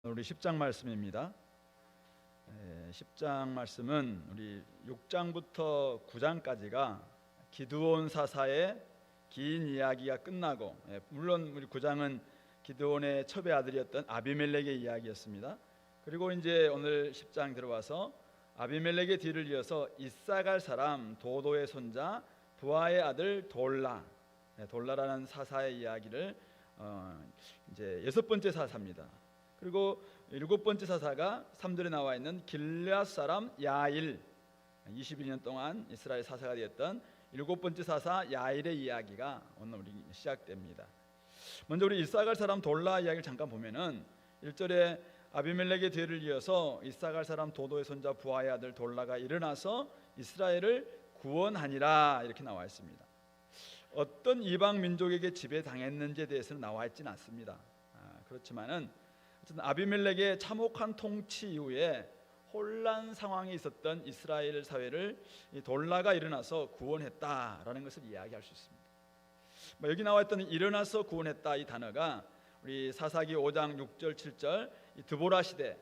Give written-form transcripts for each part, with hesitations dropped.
우리 10장 말씀입니다. 10장 말씀은 우리 6장부터 9장까지가 기드온 사사의 긴 이야기가 끝나고, 물론 우리 9장은 기드온의 첩의 아들이었던 아비멜렉의 이야기였습니다. 그리고 이제 오늘 10장 들어와서 아비멜렉의 뒤를 이어서 이사갈 사람 도도의 손자 부하의 아들 돌라라는 사사의 이야기를 이제 여섯 번째 사사입니다. 그리고 일곱 번째 사사가 3절에 나와 있는 길앗 사람 야일, 22년 동안 이스라엘 사사가 되었던 일곱 번째 사사 야일의 이야기가 오늘 우리 시작됩니다. 먼저 우리 이사갈 사람 돌라 이야기를 잠깐 보면은 1절에 아비멜렉의 뒤를 이어서 이사갈 사람 도도의 손자 부하의 아들 돌라가 일어나서 이스라엘을 구원하니라 이렇게 나와 있습니다. 어떤 이방 민족에게 지배당했는지에 대해서는 나와 있지는 않습니다. 그렇지만은 아비멜렉의 참혹한 통치 이후에 혼란 상황에 있었던 이스라엘 사회를 돌라가 일어나서 구원했다라는 것을 이야기할 수 있습니다. 여기 나와 있던 일어나서 구원했다 이 단어가 우리 사사기 5장 6절 7절 드보라 시대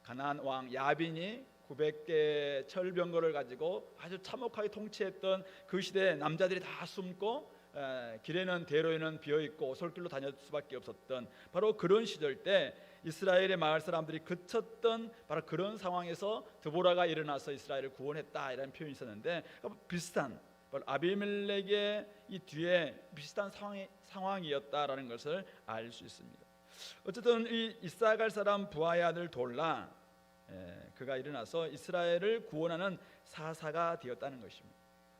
가나안 왕 야빈이 900개의 철병거를 가지고 아주 참혹하게 통치했던 그 시대에 남자들이 다 숨고 길에는 대로에는 비어있고 오솔길로 다닐 수밖에 없었던 바로 그런 시절 때 이스라엘의 마을 사람들이 그쳤던 바로 그런 상황에서 드보라가 일어나서 이스라엘을 구원했다 이라는 표현이 있었는데 비슷한 바로 아비멜렉의 이 뒤에 비슷한 상황이었다라는 것을 알 수 있습니다. 어쨌든 이 이사갈 사람 부하의 아들 돌라 그가 일어나서 이스라엘을 구원하는 사사가 되었다는 것입니다.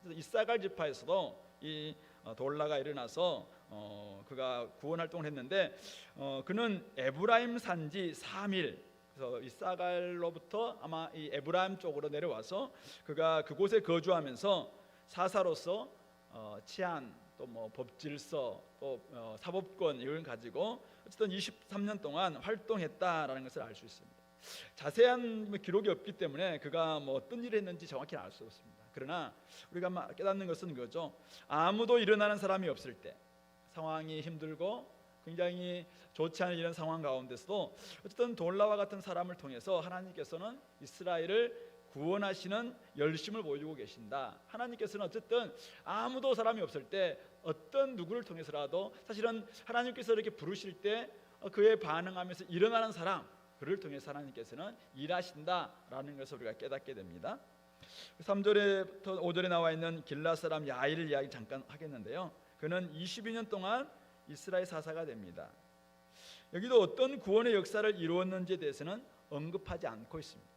이사갈 지파에서도 이 돌라가 일어나서 그가 구원 활동을 했는데 그는 에브라임 산지 3일, 그래서 이사갈로부터 아마 이 에브라임 쪽으로 내려와서 그가 그곳에 거주하면서 사사로서 치안 또 뭐 법질서 또 사법권 이걸 가지고 어쨌든 23년 동안 활동했다라는 것을 알 수 있습니다. 자세한 기록이 없기 때문에 그가 뭐 어떤 일을 했는지 정확히 알 수 없습니다. 그러나 우리가 깨닫는 것은 그거죠. 아무도 일어나는 사람이 없을 때, 상황이 힘들고 굉장히 좋지 않은 이런 상황 가운데서도 어쨌든 돌라와 같은 사람을 통해서 하나님께서는 이스라엘을 구원하시는 열심을 보여주고 계신다. 하나님께서는 어쨌든 아무도 사람이 없을 때 어떤 누구를 통해서라도 사실은 하나님께서 이렇게 부르실 때 그에 반응하면서 일어나는 사람, 그를 통해서 하나님께서는 일하신다라는 것을 우리가 깨닫게 됩니다. 3절에부터 5절에 나와 있는 길앗 사람 야일 이야기 잠깐 하겠는데요, 그는 22년 동안 이스라엘 사사가 됩니다. 여기도 어떤 구원의 역사를 이루었는지에 대해서는 언급하지 않고 있습니다.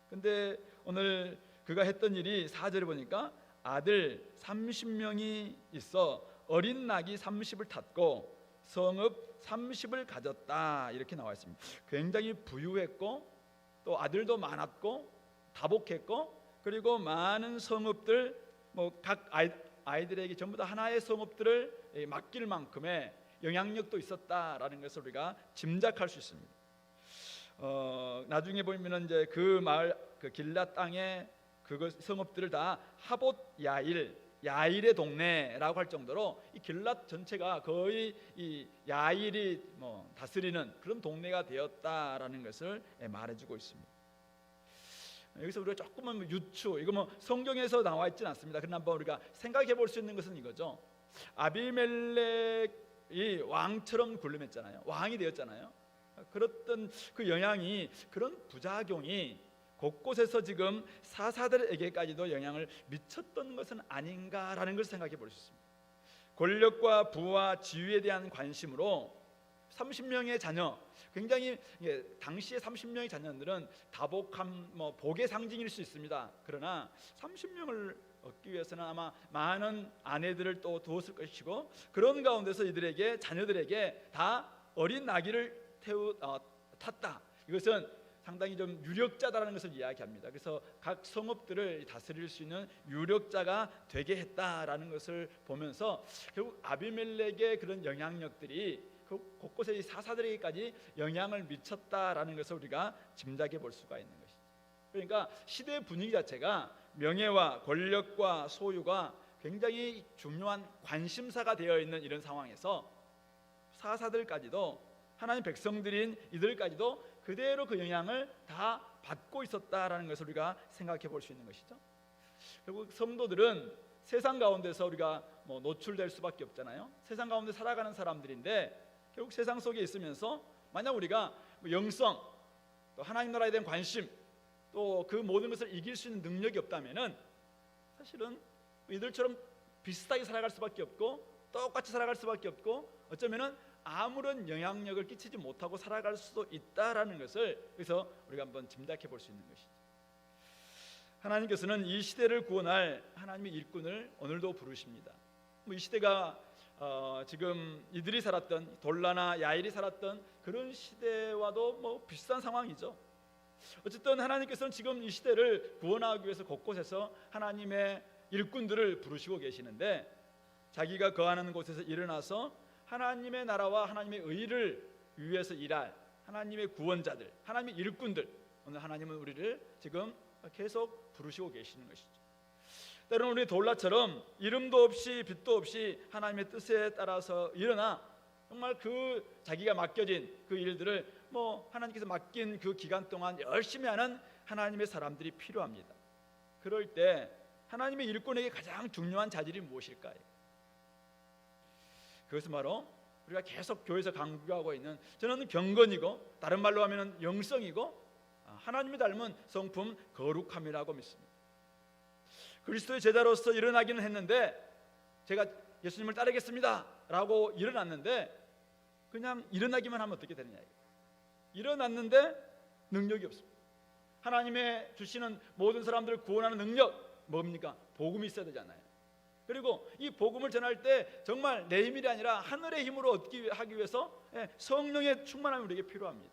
근데 오늘 그가 했던 일이 4절에 보니까 아들 30명이 있어 어린 낙이 30을 탔고 성읍 30을 가졌다 이렇게 나와 있습니다. 굉장히 부유했고 또 아들도 많았고 다복했고 그리고 많은 성읍들 각 아이들에게 전부 다 하나의 성읍들을 맡길 만큼의 영향력도 있었다라는 것을 우리가 짐작할 수 있습니다. 나중에 보면은 이제 그 마을 그 길앗 땅에 그 성읍들을 다 하봇 야일의 동네라고 할 정도로 이 길앗 전체가 거의 이 야일이 다스리는 그런 동네가 되었다라는 것을 말해주고 있습니다. 여기서 우리가 조금은 유추, 이거 성경에서 나와 있지는 않습니다. 그러나 한번 우리가 생각해 볼 수 있는 것은 이거죠. 아비멜렉이 왕처럼 군림했잖아요. 왕이 되었잖아요. 그랬던 그 영향이, 그런 부작용이 곳곳에서 지금 사사들에게까지도 영향을 미쳤던 것은 아닌가라는 것을 생각해 볼 수 있습니다. 권력과 부와 지위에 대한 관심으로 30명의 자녀, 굉장히 당시의 30명의 자녀들은 다복함, 복의 상징일 수 있습니다. 그러나 30명을 얻기 위해서는 아마 많은 아내들을 또 두었을 것이고, 그런 가운데서 이들에게, 자녀들에게 다 어린 나귀를 탔다. 이것은 상당히 좀 유력자다라는 것을 이야기합니다. 그래서 각 성읍들을 다스릴 수 있는 유력자가 되게 했다라는 것을 보면서 결국 아비멜렉의 그런 영향력들이 곳곳에 이 사사들에게까지 영향을 미쳤다라는 것을 우리가 짐작해 볼 수가 있는 것이죠. 그러니까 시대의 분위기 자체가 명예와 권력과 소유가 굉장히 중요한 관심사가 되어 있는 이런 상황에서 사사들까지도 하나님 백성들인 이들까지도 그대로 그 영향을 다 받고 있었다라는 것을 우리가 생각해 볼 수 있는 것이죠. 결국 성도들은 세상 가운데서 우리가 노출될 수밖에 없잖아요. 세상 가운데 살아가는 사람들인데 결국 세상 속에 있으면서 만약 우리가 영성, 또 하나님 나라에 대한 관심, 또 그 모든 것을 이길 수 있는 능력이 없다면은 사실은 이들처럼 비슷하게 살아갈 수밖에 없고 똑같이 살아갈 수밖에 없고 어쩌면은 아무런 영향력을 끼치지 못하고 살아갈 수도 있다라는 것을 그래서 우리가 한번 짐작해 볼 수 있는 것이죠. 하나님께서는 이 시대를 구원할 하나님의 일꾼을 오늘도 부르십니다. 이 시대가 지금 이들이 살았던 돌라나 야일이 살았던 그런 시대와도 비슷한 상황이죠. 어쨌든 하나님께서는 지금 이 시대를 구원하기 위해서 곳곳에서 하나님의 일꾼들을 부르시고 계시는데 자기가 거하는 곳에서 일어나서 하나님의 나라와 하나님의 의를 위해서 일할 하나님의 구원자들, 하나님의 일꾼들, 오늘 하나님은 우리를 지금 계속 부르시고 계시는 것이죠. 때로는 우리 돌라처럼 이름도 없이 빛도 없이 하나님의 뜻에 따라서 일어나 정말 그 자기가 맡겨진 그 일들을 하나님께서 맡긴 그 기간 동안 열심히 하는 하나님의 사람들이 필요합니다. 그럴 때 하나님의 일꾼에게 가장 중요한 자질이 무엇일까요? 그것은 바로 우리가 계속 교회에서 강조하고 있는 저는 경건이고 다른 말로 하면 영성이고 하나님이 닮은 성품 거룩함이라고 믿습니다. 그리스도의 제자로서 일어나기는 했는데 제가 예수님을 따르겠습니다 라고 일어났는데 그냥 일어나기만 하면 어떻게 되느냐, 일어났는데 능력이 없습니다. 하나님의 주시는 모든 사람들을 구원하는 능력 뭡니까? 복음이 있어야 되잖아요. 그리고 이 복음을 전할 때 정말 내 힘이 아니라 하늘의 힘으로 얻기 하기 위해서 성령의 충만함이 우리에게 필요합니다.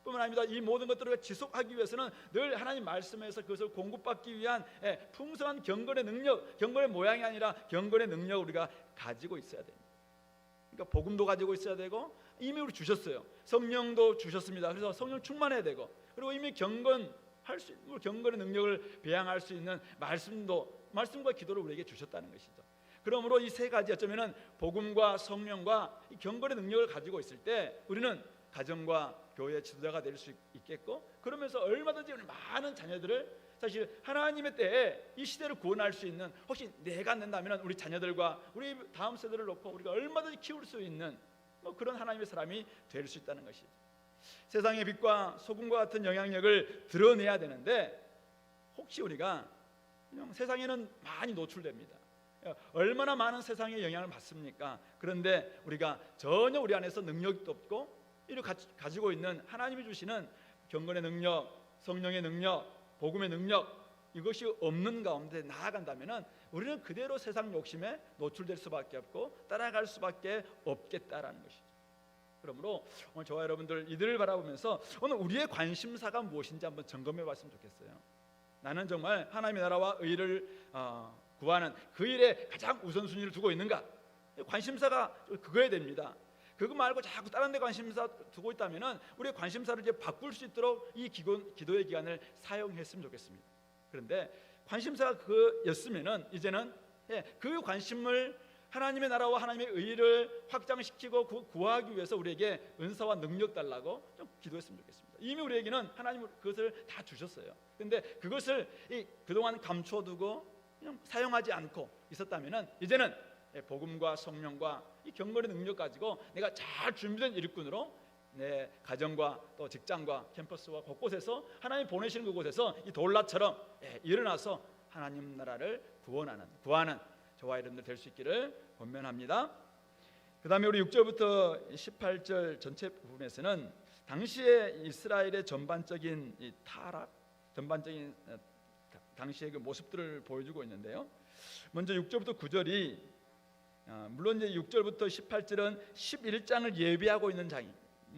뿐만 아니라 이 모든 것들을 지속하기 위해서는 늘 하나님 말씀에서 그것을 공급받기 위한 풍성한 경건의 능력, 경건의 모양이 아니라 경건의 능력을 우리가 가지고 있어야 됩니다. 그러니까 복음도 가지고 있어야 되고 이미 우리 주셨어요. 성령도 주셨습니다. 그래서 성령 충만해야 되고 그리고 이미 경건할 수 있는 경건의 능력을 배양할 수 있는 말씀과 기도를 우리에게 주셨다는 것이죠. 그러므로 이 세 가지 어쩌면은 복음과 성령과 이 경건의 능력을 가지고 있을 때 우리는 가정과 교회 지도자가 될 수 있겠고 그러면서 얼마든지 많은 자녀들을 사실 하나님의 때에 이 시대를 구원할 수 있는 혹시 내가 안 된다면 우리 자녀들과 우리 다음 세대를 놓고 우리가 얼마든지 키울 수 있는 그런 하나님의 사람이 될 수 있다는 것이죠. 세상의 빛과 소금과 같은 영향력을 드러내야 되는데 혹시 우리가 그냥 세상에는 많이 노출됩니다. 얼마나 많은 세상의 영향을 받습니까? 그런데 우리가 전혀 우리 안에서 능력도 없고 이를 가지고 있는 하나님이 주시는 경건의 능력, 성령의 능력, 복음의 능력 이것이 없는 가운데 나아간다면 우리는 그대로 세상 욕심에 노출될 수밖에 없고 따라갈 수밖에 없겠다라는 것이죠. 그러므로 오늘 저와 여러분들 이들을 바라보면서 오늘 우리의 관심사가 무엇인지 한번 점검해 봤으면 좋겠어요. 나는 정말 하나님의 나라와 의를 구하는 그 일에 가장 우선순위를 두고 있는가? 관심사가 그거야 됩니다. 그거 말고 자꾸 다른 데 관심사 두고 있다면 우리의 관심사를 이제 바꿀 수 있도록 이 기도의 기간을 사용했으면 좋겠습니다. 그런데 관심사가 그였으면은 이제는 그 관심을 하나님의 나라와 하나님의 의를 확장시키고 구하기 위해서 우리에게 은사와 능력 달라고 좀 기도했으면 좋겠습니다. 이미 우리에게는 하나님 그것을 다 주셨어요. 그런데 그것을 그동안 감춰두고 그냥 사용하지 않고 있었다면은 이제는 복음과 성령과 이 경건의 능력 가지고 내가 잘 준비된 일꾼으로 내 가정과 또 직장과 캠퍼스와 곳곳에서 하나님 보내시는 그곳에서 이 돌라처럼 일어나서 하나님 나라를 구하는 저와 여러분들 될 수 있기를 권면합니다. 그 다음에 우리 6절부터 18절 전체 부분에서는 당시의 이스라엘의 전반적인 이 타락, 전반적인 당시의 그 모습들을 보여주고 있는데요. 먼저 6절부터 9절이 물론 이제 6절부터 18절은 11장을 예비하고 있는 장인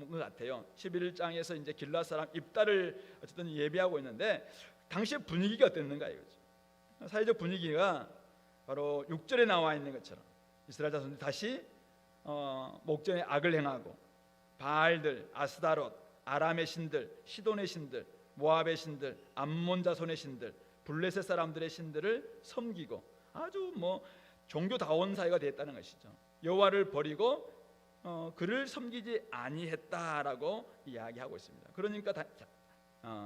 것 같아요. 11장에서 이제 길라 사람 입다를 어쨌든 예비하고 있는데 당시의 분위기가 어땠는가 이거죠. 사회적 분위기가 바로 6절에 나와 있는 것처럼 이스라엘 자손들이 다시 목전에 악을 행하고 바알들, 아스다롯, 아람의 신들, 시돈의 신들, 모압의 신들, 암몬 자손의 신들, 블레셋 사람들의 신들을 섬기고 아주 종교다운 사회가 됐다는 것이죠. 여호와를 버리고 그를 섬기지 아니했다라고 이야기하고 있습니다. 그러니까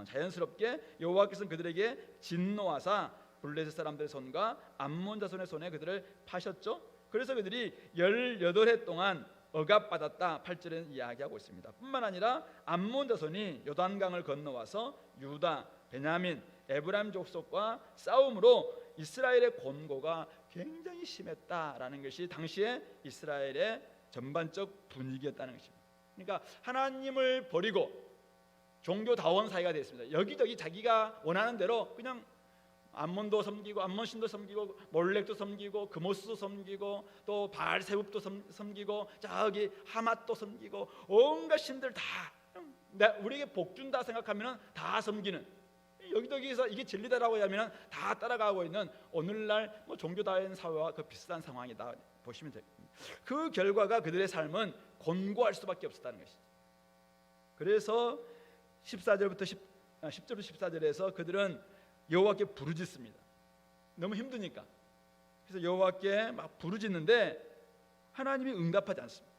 자연스럽게 여호와께서는 그들에게 진노하사 블레셋 사람들의 손과 암몬 자손의 손에 그들을 파셨죠. 그래서 그들이 18해 동안 억압받았다 8절에 이야기하고 있습니다. 뿐만 아니라 암몬 자손이 요단강을 건너와서 유다, 베냐민, 에브라임 족속과 싸움으로 이스라엘의 권고가 굉장히 심했다라는 것이 당시에 이스라엘의 전반적 분위기였다는 것입니다. 그러니까 하나님을 버리고 종교다원 사회가 되었습니다. 여기저기 자기가 원하는 대로 그냥 암몬도 섬기고 암몬신도 섬기고 몰렉도 섬기고 그모스도 섬기고 또 바알세웁도 섬기고 저기 하맛도 섬기고 온갖 신들 다 우리에게 복 준다 생각하면 다 섬기는, 여기저기서 이게 진리다라고 하면 다 따라가고 있는 오늘날 종교다원 사회와 그 비슷한 상황이다 보시면 됩니다. 그 결과가 그들의 삶은 곤고할 수밖에 없었다는 것이죠. 그래서 14절부터 10절부터 14절에서 그들은 여호와께 부르짖습니다. 너무 힘드니까. 그래서 여호와께 막 부르짖는데 하나님이 응답하지 않습니다.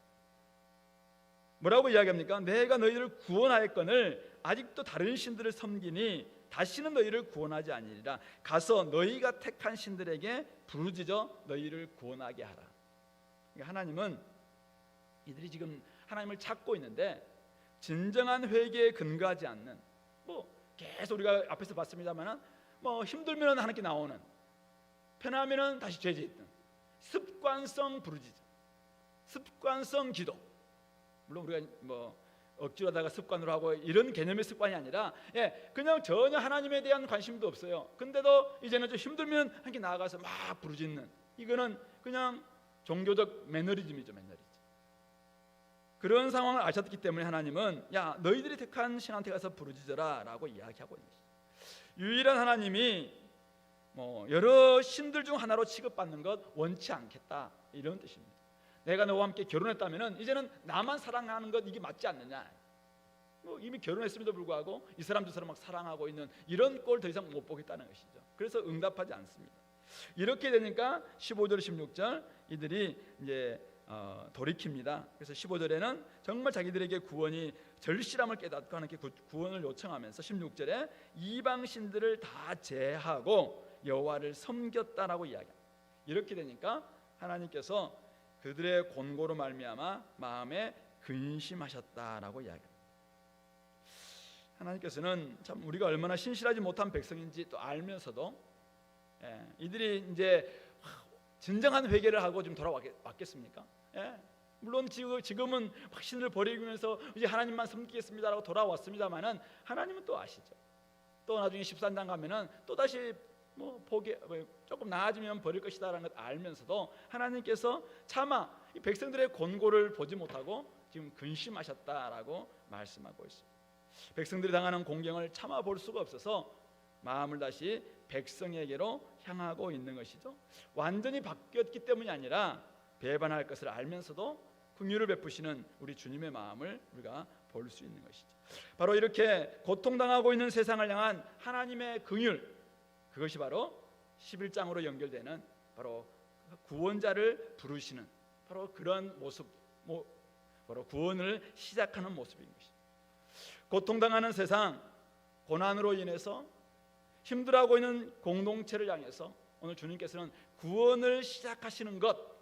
뭐라고 이야기합니까? 내가 너희를 구원하였거늘 아직도 다른 신들을 섬기니 다시는 너희를 구원하지 아니리라. 가서 너희가 택한 신들에게 부르짖어 너희를 구원하게 하라. 그러니까 하나님은 이들이 지금 하나님을 찾고 있는데 진정한 회개에 근거하지 않는, 계속 우리가 앞에서 봤습니다만 힘들면 하나님께 나오는, 편하면 다시 죄 짓는 습관성 부르짖음, 습관성 기도. 물론 우리가 억지로 하다가 습관으로 하고 이런 개념의 습관이 아니라 그냥 전혀 하나님에 대한 관심도 없어요. 근데도 이제는 좀 힘들면 하나님께 나아가서 막 부르짖는, 이거는 그냥 종교적 매너리즘이죠. 매너리즘. 그런 상황을 아셨기 때문에 하나님은 너희들이 택한 신한테 가서 부르짖어라 라고 이야기하고 있는 것이죠. 유일한 하나님이 여러 신들 중 하나로 취급받는 것 원치 않겠다, 이런 뜻입니다. 내가 너와 함께 결혼했다면 이제는 나만 사랑하는 것, 이게 맞지 않느냐. 이미 결혼했음에도 불구하고 이 사람 저 사람 막 사랑하고 있는 이런 꼴 더 이상 못 보겠다는 것이죠. 그래서 응답하지 않습니다. 이렇게 되니까 15절 16절 이들이 이제 돌이킵니다. 그래서 15절에는 정말 자기들에게 구원이 절실함을 깨닫고 하나님께 구원을 요청하면서 16절에 이방 신들을 다 제하고 여호와를 섬겼다라고 이야기합니다. 이렇게 되니까 하나님께서 그들의 곤고로 말미암아 마음에 근심하셨다라고 이야기합니다. 하나님께서는 참 우리가 얼마나 신실하지 못한 백성인지 또 알면서도 이들이 이제 진정한 회개를 하고 지금 돌아왔겠습니까? 물론 지금은 신을 버리면서 이제 하나님만 섬기겠습니다라고 돌아왔습니다만은 하나님은 또 아시죠. 또 나중에 13장 가면은 또 다시 조금 나아지면 버릴 것이다라는 걸 알면서도 하나님께서 차마 이 백성들의 권고를 보지 못하고 지금 근심하셨다라고 말씀하고 있습니다. 백성들이 당하는 공경을 참아 볼 수가 없어서 마음을 다시 백성에게로 향하고 있는 것이죠. 완전히 바뀌었기 때문이 아니라 배반할 것을 알면서도 긍휼을 베푸시는 우리 주님의 마음을 우리가 볼 수 있는 것이죠. 바로 이렇게 고통당하고 있는 세상을 향한 하나님의 긍휼, 그것이 바로 11장으로 연결되는 바로 구원자를 부르시는 바로 그런 모습, 바로 구원을 시작하는 모습인 것입니다. 고통당하는 세상, 고난으로 인해서 힘들어하고 있는 공동체를 향해서 오늘 주님께서는 구원을 시작하시는 것,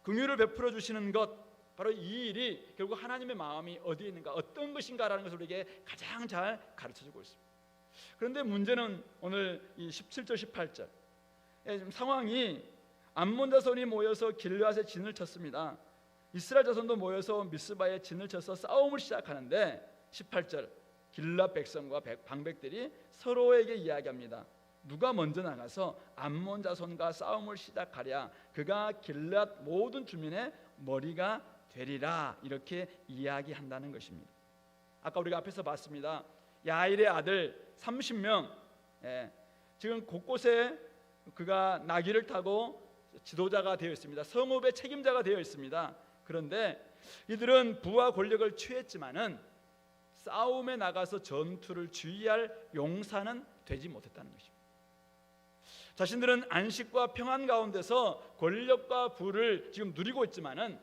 긍휼을 베풀어 주시는 것, 바로 이 일이 결국 하나님의 마음이 어디에 있는가, 어떤 것인가라는 것을 우리에게 가장 잘 가르쳐주고 있습니다. 그런데 문제는 오늘 이 17절 18절 지금 상황이 암몬 자손이 모여서 길르앗에 진을 쳤습니다. 이스라엘 자손도 모여서 미스바에 진을 쳐서 싸움을 시작하는데 18절 길르앗 백성과 방백들이 서로에게 이야기합니다. 누가 먼저 나가서 암몬 자손과 싸움을 시작하랴. 그가 길르앗 모든 주민의 머리가 되리라. 이렇게 이야기한다는 것입니다. 아까 우리가 앞에서 봤습니다. 야일의 아들 30명, 지금 곳곳에 그가 나귀를 타고 지도자가 되어 있습니다. 성읍의 책임자가 되어 있습니다. 그런데 이들은 부와 권력을 취했지만은 싸움에 나가서 전투를 주의할 용사는 되지 못했다는 것입니다. 자신들은 안식과 평안 가운데서 권력과 부를 지금 누리고 있지만은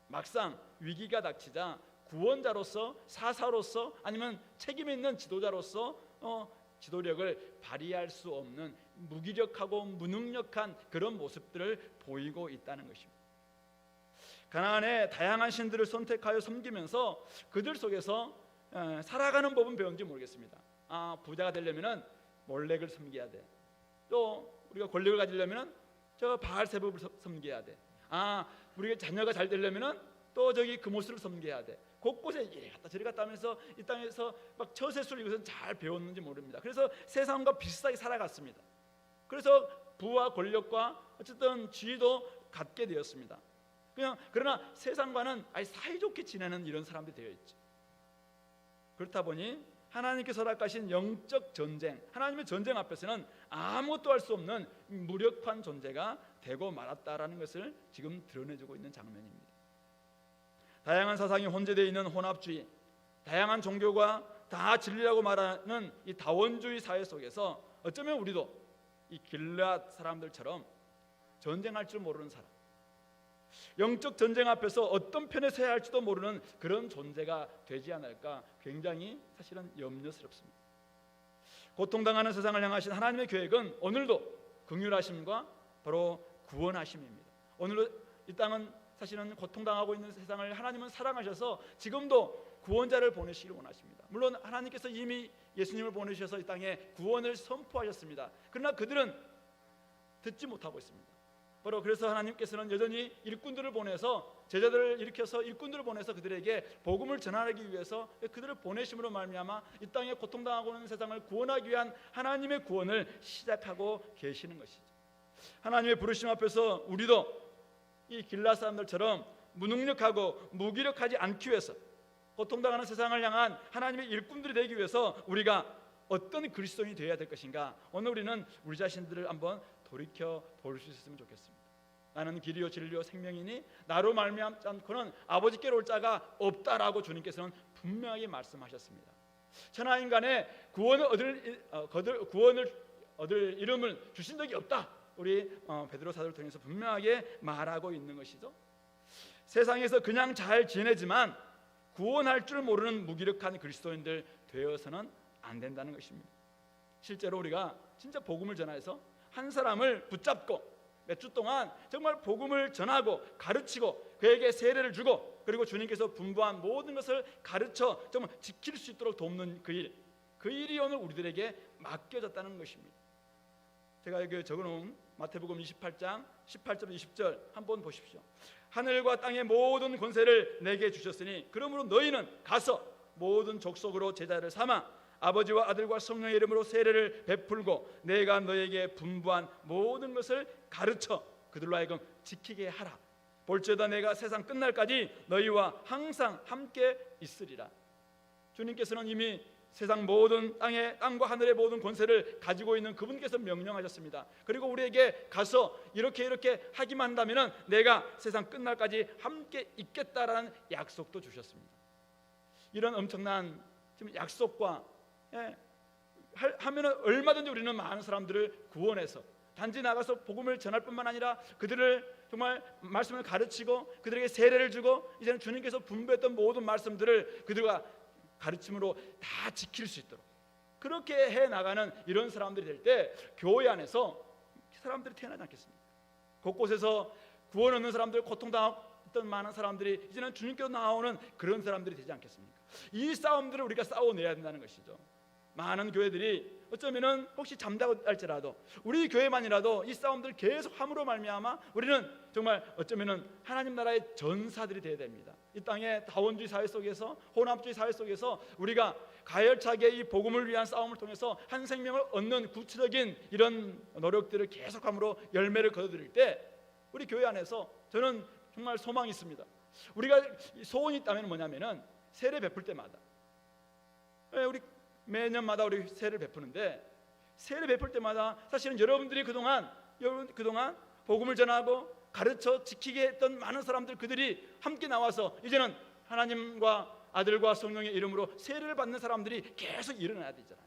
막상 위기가 닥치자 구원자로서, 사사로서, 아니면 책임 있는 지도자로서 지도력을 발휘할 수 없는 무기력하고 무능력한 그런 모습들을 보이고 있다는 것입니다. 가나안의 다양한 신들을 선택하여 섬기면서 그들 속에서 살아가는 법은 배운지 모르겠습니다. 부자가 되려면은 몰렉을 섬겨야 돼. 또 우리가 권력을 가지려면은 저 바알세불을 섬겨야 돼. 우리가 자녀가 잘 되려면은 또 저기 금오스를 섬겨야 돼. 곳곳에 이리 갔다 저리 갔다 하면서 이 땅에서 막 처세술 이것은 잘 배웠는지 모릅니다. 그래서 세상과 비슷하게 살아갔습니다. 그래서 부와 권력과 어쨌든 지위도 갖게 되었습니다. 그러나 세상과는 아예 사이좋게 지내는 이런 사람들이 되어 있죠. 그렇다 보니 하나님께서 허락하신 영적 전쟁, 하나님의 전쟁 앞에서는 아무것도 할 수 없는 무력한 존재가 되고 말았다라는 것을 지금 드러내주고 있는 장면입니다. 다양한 사상이 혼재되어 있는 혼합주의, 다양한 종교가 다 진리라고 말하는 이 다원주의 사회 속에서 어쩌면 우리도 이 길앗 사람들처럼 전쟁할 줄 모르는 사람, 영적 전쟁 앞에서 어떤 편에 서야 할지도 모르는 그런 존재가 되지 않을까 굉장히 사실은 염려스럽습니다. 고통당하는 세상을 향하신 하나님의 계획은 오늘도 긍휼하심과 바로 구원하심입니다. 오늘도 이 땅은 사실은 고통당하고 있는 세상을 하나님은 사랑하셔서 지금도 구원자를 보내시기를 원하십니다. 물론 하나님께서 이미 예수님을 보내셔서 이 땅에 구원을 선포하셨습니다. 그러나 그들은 듣지 못하고 있습니다. 바로 그래서 하나님께서는 여전히 일꾼들을 보내서 제자들을 일으켜서 일꾼들을 보내서 그들에게 복음을 전하기 위해서 그들을 보내심으로 말미암아 이 땅에 고통당하고 있는 세상을 구원하기 위한 하나님의 구원을 시작하고 계시는 것이죠. 하나님의 부르심 앞에서 우리도 이 길앗 사람들처럼 무능력하고 무기력하지 않기 위해서 고통당하는 세상을 향한 하나님의 일꾼들이 되기 위해서 우리가 어떤 그리스도인이 되어야 될 것인가, 오늘 우리는 우리 자신들을 한번 돌이켜 볼 수 있었으면 좋겠습니다. 나는 길이요 진리요 생명이니 나로 말미암지 않고는 아버지께로 올 자가 없다라고 주님께서는 분명하게 말씀하셨습니다. 천하인간의 구원을 얻을 이름을 주신 적이 없다, 우리 베드로 사도를 통해서 분명하게 말하고 있는 것이죠. 세상에서 그냥 잘 지내지만 구원할 줄 모르는 무기력한 그리스도인들 되어서는 안 된다는 것입니다. 실제로 우리가 진짜 복음을 전해서 한 사람을 붙잡고 몇 주 동안 정말 복음을 전하고 가르치고 그에게 세례를 주고 그리고 주님께서 분부한 모든 것을 가르쳐 정말 지킬 수 있도록 돕는 그 일이 오늘 우리들에게 맡겨졌다는 것입니다. 제가 여기 적어놓은 마태복음 28장 18절 20절 한번 보십시오. 하늘과 땅의 모든 권세를 내게 주셨으니 그러므로 너희는 가서 모든 족속으로 제자를 삼아 아버지와 아들과 성령의 이름으로 세례를 베풀고 내가 너에게 분부한 모든 것을 가르쳐 그들로 하여금 지키게 하라. 볼지어다 내가 세상 끝날까지 너희와 항상 함께 있으리라. 주님께서는 이미 세상 모든 땅과 하늘의 모든 권세를 가지고 있는 그분께서 명령하셨습니다. 그리고 우리에게 가서 이렇게 하기만 한다면 내가 세상 끝날까지 함께 있겠다라는 약속도 주셨습니다. 이런 엄청난 지금 약속과 하면 얼마든지 우리는 많은 사람들을 구원해서 단지 나가서 복음을 전할 뿐만 아니라 그들을 정말 말씀을 가르치고 그들에게 세례를 주고 이제는 주님께서 분부했던 모든 말씀들을 그들과 가르침으로 다 지킬 수 있도록 그렇게 해나가는 이런 사람들이 될 때 교회 안에서 사람들이 태어나지 않겠습니까? 곳곳에서 구원 얻는 사람들, 고통당했던 많은 사람들이 이제는 주님께로 나오는 그런 사람들이 되지 않겠습니까? 이 싸움들을 우리가 싸워내야 된다는 것이죠. 많은 교회들이 어쩌면은 혹시 잠자고 할지라도 우리 교회만이라도 이 싸움들을 계속 함으로 말미암아 우리는 정말 어쩌면은 하나님 나라의 전사들이 되어야 됩니다. 이 땅의 다원주의 사회 속에서 혼합주의 사회 속에서 우리가 가열차게 이 복음을 위한 싸움을 통해서 한 생명을 얻는 구체적인 이런 노력들을 계속함으로 열매를 거둬들일 때 우리 교회 안에서 저는 정말 소망이 있습니다. 우리가 소원이 있다면 뭐냐면은 세례 베풀 때마다 우리 매년마다 우리 세례를 베푸는데 세례 베풀 때마다 사실은 여러분들이 그동안 복음을 전하고 가르쳐 지키게 했던 많은 사람들 그들이 함께 나와서 이제는 하나님과 아들과 성령의 이름으로 세례를 받는 사람들이 계속 일어나야 되잖아요.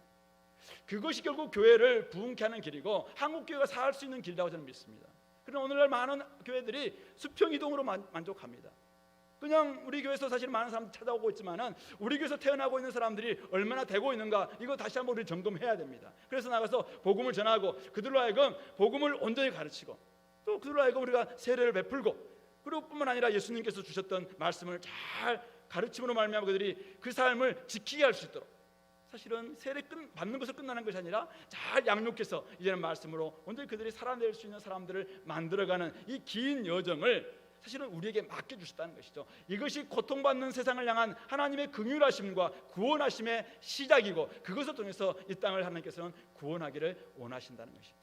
그것이 결국 교회를 부흥케 하는 길이고 한국교회가 살 수 있는 길이라고 저는 믿습니다. 그러나 오늘날 많은 교회들이 수평이동으로 만족합니다. 그냥 우리 교회에서 사실 많은 사람들 찾아오고 있지만은 우리 교회에서 태어나고 있는 사람들이 얼마나 되고 있는가, 이거 다시 한번 우리 점검해야 됩니다. 그래서 나가서 복음을 전하고 그들로 하여금 복음을 온전히 가르치고 또 그들로 하여금 우리가 세례를 베풀고, 그리고 뿐만 아니라 예수님께서 주셨던 말씀을 잘 가르침으로 말미암아 그들이 그 삶을 지키게 할 수 있도록, 사실은 세례 받는 것을 끝나는 것이 아니라 잘 양육해서 이제는 말씀으로 온전히 그들이 살아낼 수 있는 사람들을 만들어가는 이 긴 여정을 사실은 우리에게 맡겨주셨다는 것이죠. 이것이 고통받는 세상을 향한 하나님의 긍휼하심과 구원하심의 시작이고, 그것을 통해서 이 땅을 하나님께서는 구원하기를 원하신다는 것이죠.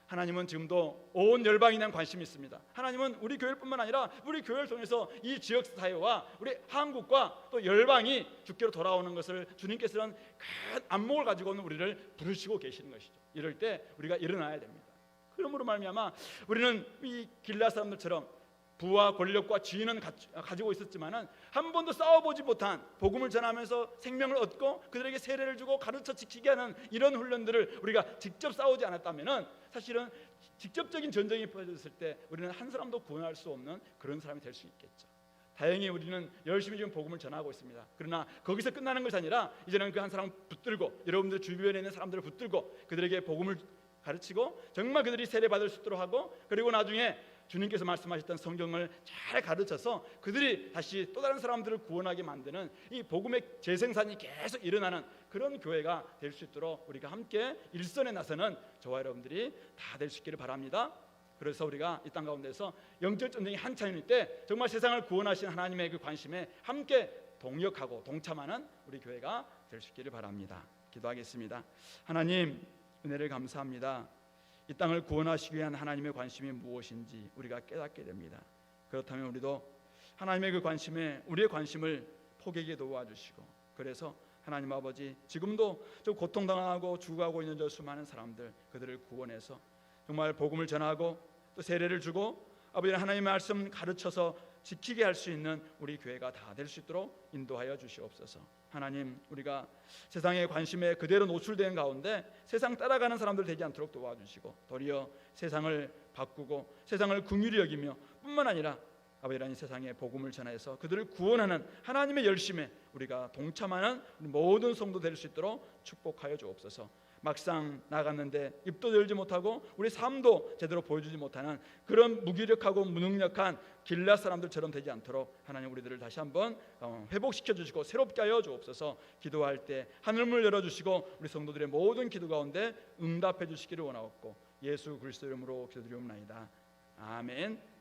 하나님은 지금도 온 열방에 대한 관심이 있습니다. 하나님은 우리 교회뿐만 아니라 우리 교회를 통해서 이 지역 사회와 우리 한국과 또 열방이 주께로 돌아오는 것을 주님께서는 큰 안목을 가지고 오는 우리를 부르시고 계시는 것이죠. 이럴 때 우리가 일어나야 됩니다. 그러므로 말미암아 우리는 이 길라 사람들처럼 부와 권력과 지위는 가지고 있었지만은 한 번도 싸워보지 못한, 복음을 전하면서 생명을 얻고 그들에게 세례를 주고 가르쳐 지키게 하는 이런 훈련들을 우리가 직접 싸우지 않았다면은 사실은 직접적인 전쟁이 벌어졌을 때 우리는 한 사람도 구원할 수 없는 그런 사람이 될 수 있겠죠. 다행히 우리는 열심히 지금 복음을 전하고 있습니다. 그러나 거기서 끝나는 것이 아니라 이제는 그 한 사람 붙들고, 여러분들 주변에 있는 사람들을 붙들고 그들에게 복음을 가르치고 정말 그들이 세례 받을 수 있도록 하고, 그리고 나중에 주님께서 말씀하셨던 성경을 잘 가르쳐서 그들이 다시 또 다른 사람들을 구원하게 만드는 이 복음의 재생산이 계속 일어나는 그런 교회가 될 수 있도록 우리가 함께 일선에 나서는 저와 여러분들이 다 될 수 있기를 바랍니다. 그래서 우리가 이 땅 가운데서 영적 전쟁이 한창일 때 정말 세상을 구원하신 하나님의 그 관심에 함께 동역하고 동참하는 우리 교회가 될 수 있기를 바랍니다. 기도하겠습니다. 하나님, 은혜를 감사합니다. 이 땅을 구원하시기 위한 하나님의 관심이 무엇인지 우리가 깨닫게 됩니다. 그렇다면 우리도 하나님의 그 관심에 우리의 관심을 포기하게 도와주시고, 그래서 하나님 아버지, 지금도 저 고통당하고 죽어가고 있는 저 수많은 사람들, 그들을 구원해서 정말 복음을 전하고 또 세례를 주고 아버지 하나님의 말씀 가르쳐서 지키게 할 수 있는 우리 교회가 다 될 수 있도록 인도하여 주시옵소서. 하나님, 우리가 세상의 관심에 그대로 노출된 가운데 세상 따라가는 사람들 되지 않도록 도와주시고, 도리어 세상을 바꾸고 세상을 긍휼히 여기며 뿐만 아니라 아버지 하나님 세상에 복음을 전해서 그들을 구원하는 하나님의 열심에 우리가 동참하는 모든 성도 될 수 있도록 축복하여 주옵소서. 막상 나갔는데 입도 열지 못하고 우리 삶도 제대로 보여주지 못하는 그런 무기력하고 무능력한 길라 사람들처럼 되지 않도록 하나님 우리들을 다시 한번 회복시켜 주시고 새롭게 하여 주옵소서. 기도할 때 하늘문을 열어주시고 우리 성도들의 모든 기도 가운데 응답해 주시기를 원하옵고 예수 그리스도 이름으로 기도드리옵나이다. 아멘.